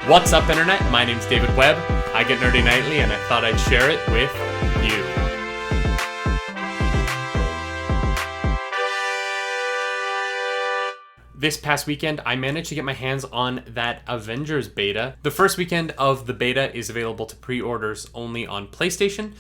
What's up, Internet? My name's David Webb. I get nerdy nightly, and I thought I'd share it with you. This past weekend, I managed to get my hands on that Avengers Beta. The first weekend of the beta is available to pre-orders only on PlayStation.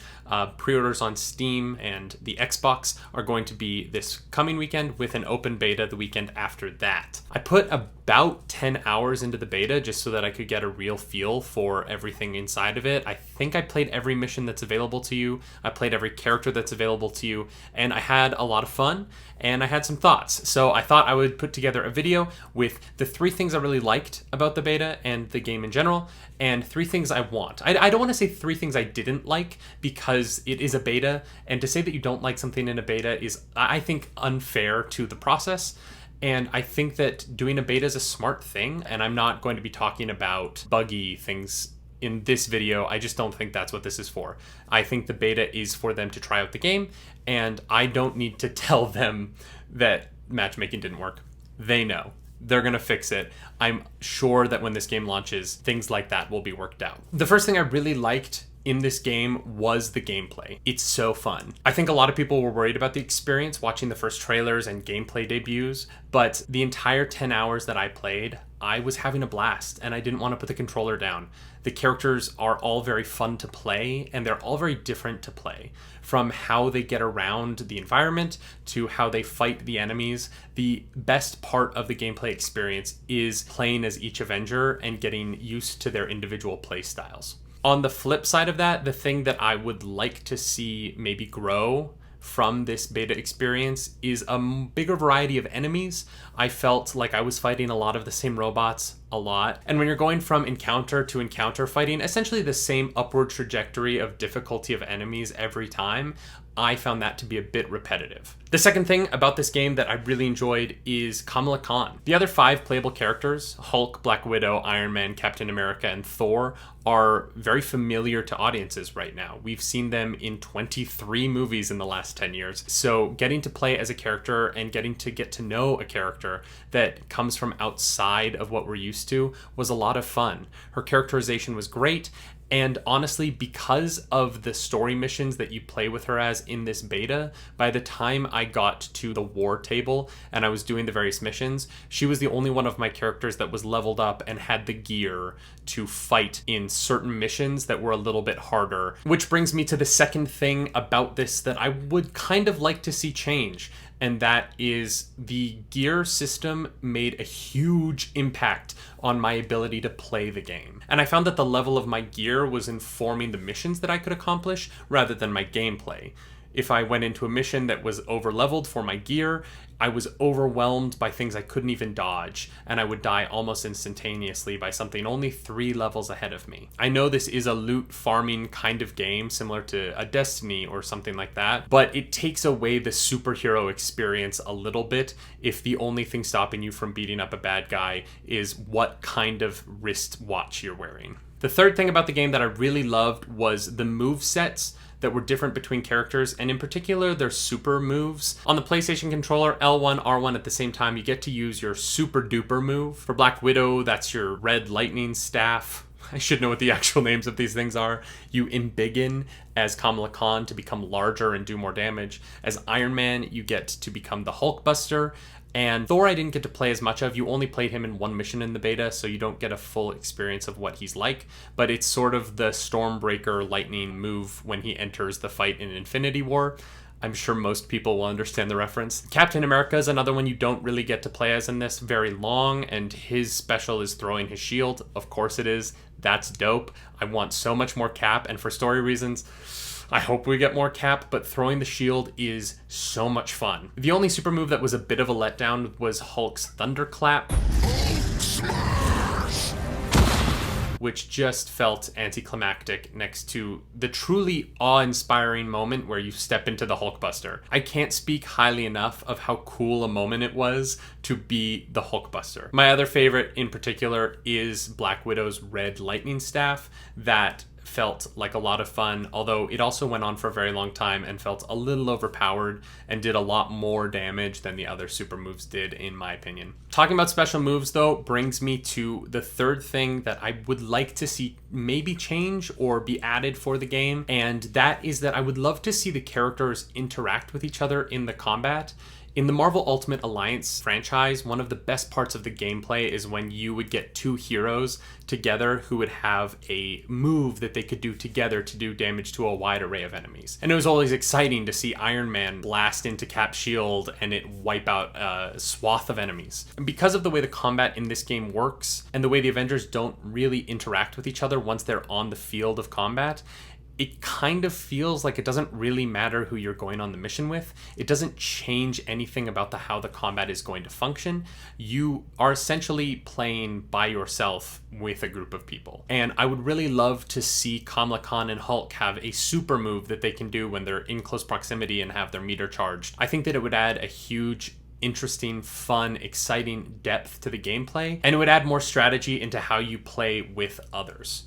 Pre-orders on Steam and the Xbox are going to be this coming weekend, with an open beta the weekend after that. I put about 10 hours into the beta just so that I could get a real feel for everything inside of it. I think I played every mission that's available to you. I played every character that's available to you, and I had a lot of fun, and I had some thoughts. So I thought I would put together a video with the 3 things I really liked about the beta and the game in general, and 3 things I want. I don't want to say 3 things I didn't like, because it is a beta, and to say that you don't like something in a beta is, I think, unfair to the process. And I think that doing a beta is a smart thing, and I'm not going to be talking about buggy things in this video. I just don't think that's what this is for. I think the beta is for them to try out the game, and I don't need to tell them that matchmaking didn't work. They know. They're going to fix it. I'm sure that when this game launches, things like that will be worked out. The first thing I really liked in this game was the gameplay. It's so fun. I think a lot of people were worried about the experience watching the first trailers and gameplay debuts, but the entire 10 hours that I played, I was having a blast, and I didn't want to put the controller down. The characters are all very fun to play, and they're all very different to play. From how they get around the environment to how they fight the enemies, the best part of the gameplay experience is playing as each Avenger and getting used to their individual play styles. On the flip side of that, the thing that I would like to see maybe grow from this beta experience is a bigger variety of enemies. I felt like I was fighting a lot of the same robots a lot. And when you're going from encounter to encounter fighting essentially the same upward trajectory of difficulty of enemies every time, I found that to be a bit repetitive. The second thing about this game that I really enjoyed is Kamala Khan. The other 5 playable characters, Hulk, Black Widow, Iron Man, Captain America, and Thor, are very familiar to audiences right now. We've seen them in 23 movies in the last 10 years. So getting to play as a character and getting to get to know a character that comes from outside of what we're used to was a lot of fun. Her characterization was great. And honestly, because of the story missions that you play with her as in this beta, by the time I got to the war table and I was doing the various missions, she was the only one of my characters that was leveled up and had the gear to fight in certain missions that were a little bit harder. Which brings me to the second thing about this that I would kind of like to see change. And that is the gear system made a huge impact on my ability to play the game. And I found that the level of my gear was informing the missions that I could accomplish rather than my gameplay. If I went into a mission that was over-leveled for my gear, I was overwhelmed by things I couldn't even dodge, and I would die almost instantaneously by something only 3 levels ahead of me. I know this is a loot farming kind of game, similar to a Destiny or something like that, but it takes away the superhero experience a little bit if the only thing stopping you from beating up a bad guy is what kind of wristwatch you're wearing. The third thing about the game that I really loved was the move sets that were different between characters, and in particular their super moves. On the PlayStation controller, L1, R1 at the same time, you get to use your super duper move. For Black Widow, that's your red lightning staff. I should know what the actual names of these things are. You embiggen as Kamala Khan to become larger and do more damage. As Iron Man, you get to become the Hulkbuster. And Thor I didn't get to play as much of. You only played him in 1 mission in the beta, so you don't get a full experience of what he's like. But it's sort of the Stormbreaker lightning move when he enters the fight in Infinity War. I'm sure most people will understand the reference. Captain America is another one you don't really get to play as in this very long, and his special is throwing his shield. Of course it is. That's dope. I want so much more Cap, and for story reasons, I hope we get more Cap, but throwing the shield is so much fun. The only super move that was a bit of a letdown was Hulk's Thunderclap, which just felt anticlimactic next to the truly awe-inspiring moment where you step into the Hulkbuster. I can't speak highly enough of how cool a moment it was to be the Hulkbuster. My other favorite in particular is Black Widow's red lightning staff that felt like a lot of fun, although it also went on for a very long time and felt a little overpowered and did a lot more damage than the other super moves did, in my opinion. Talking about special moves, though, brings me to the third thing that I would like to see maybe change or be added for the game, and that is that I would love to see the characters interact with each other in the combat. In the Marvel Ultimate Alliance franchise, one of the best parts of the gameplay is when you would get two heroes together who would have a move that they could do together to do damage to a wide array of enemies. And it was always exciting to see Iron Man blast into Cap's shield and it wipe out a swath of enemies. And because of the way the combat in this game works and the way the Avengers don't really interact with each other once they're on the field of combat, it kind of feels like it doesn't really matter who you're going on the mission with. It doesn't change anything about how the combat is going to function. You are essentially playing by yourself with a group of people. And I would really love to see Kamala Khan and Hulk have a super move that they can do when they're in close proximity and have their meter charged. I think that it would add a huge, interesting, fun, exciting depth to the gameplay, and it would add more strategy into how you play with others.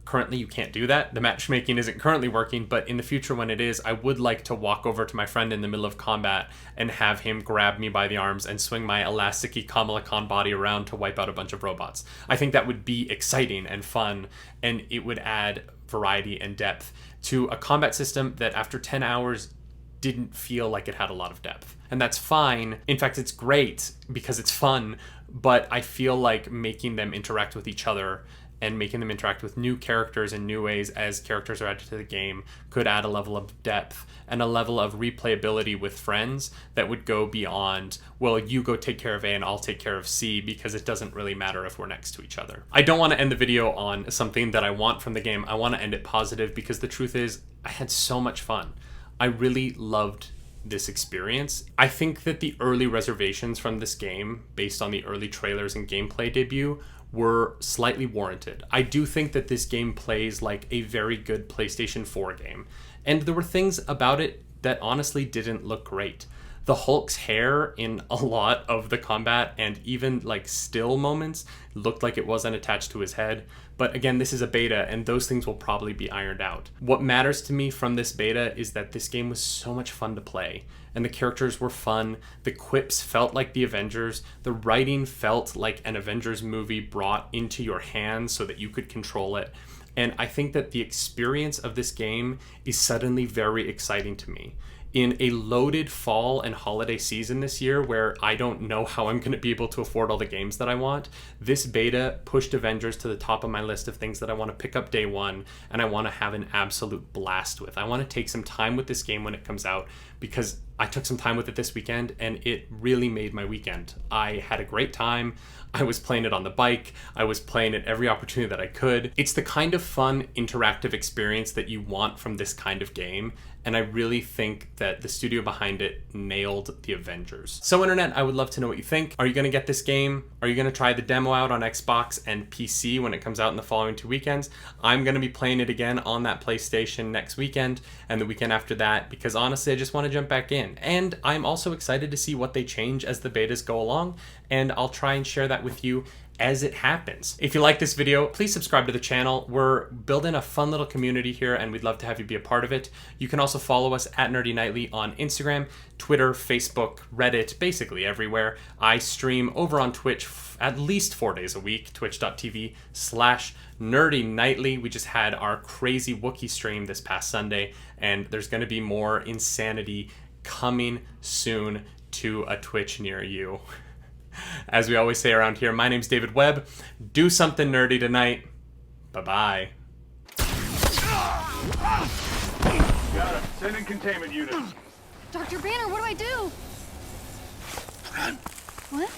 Currently, you can't do that. The matchmaking isn't currently working, but in the future when it is, I would like to walk over to my friend in the middle of combat and have him grab me by the arms and swing my elasticy Kamala Khan body around to wipe out a bunch of robots. I think that would be exciting and fun, and it would add variety and depth to a combat system that after 10 hours didn't feel like it had a lot of depth. And that's fine. In fact, it's great because it's fun, but I feel like making them interact with each other and making them interact with new characters in new ways as characters are added to the game could add a level of depth and a level of replayability with friends that would go beyond, well, you go take care of A and I'll take care of C, because it doesn't really matter if we're next to each other. I don't want to end the video on something that I want from the game. I want to end it positive because the truth is I had so much fun. I really loved this experience. I think that the early reservations from this game, based on the early trailers and gameplay debut, were slightly warranted. I do think that this game plays like a very good PlayStation 4 game, and there were things about it that honestly didn't look great. The Hulk's hair in a lot of the combat and even like still moments looked like it wasn't attached to his head. But again, this is a beta and those things will probably be ironed out. What matters to me from this beta is that this game was so much fun to play and the characters were fun. The quips felt like the Avengers. The writing felt like an Avengers movie brought into your hands so that you could control it. And I think that the experience of this game is suddenly very exciting to me. In a loaded fall and holiday season this year where I don't know how I'm going to be able to afford all the games that I want, this beta pushed Avengers to the top of my list of things that I want to pick up day one and I want to have an absolute blast with. I want to take some time with this game when it comes out because I took some time with it this weekend and it really made my weekend. I had a great time. I was playing it on the bike. I was playing it every opportunity that I could. It's the kind of fun, interactive experience that you want from this kind of game. And I really think that the studio behind it nailed the Avengers. So internet, I would love to know what you think. Are you gonna get this game? Are you gonna try the demo out on Xbox and PC when it comes out in the following 2 weekends? I'm gonna be playing it again on that PlayStation next weekend and the weekend after that, because honestly, I just wanna jump back in. And I'm also excited to see what they change as the betas go along, and I'll try and share that with you as it happens. If you like this video, please subscribe to the channel. We're building a fun little community here and we'd love to have you be a part of it. You can also follow us at Nerdy Nightly on Instagram, Twitter, Facebook, Reddit, basically everywhere. I stream over on Twitch at least 4 days a week, twitch.tv/Nerdy Nightly. We just had our crazy Wookiee stream this past Sunday and there's gonna be more insanity coming soon to a Twitch near you. As we always say around here, my name's David Webb. Do something nerdy tonight. Bye-bye. Got it. Send in containment units. Dr. Banner, what do I do? Run. What?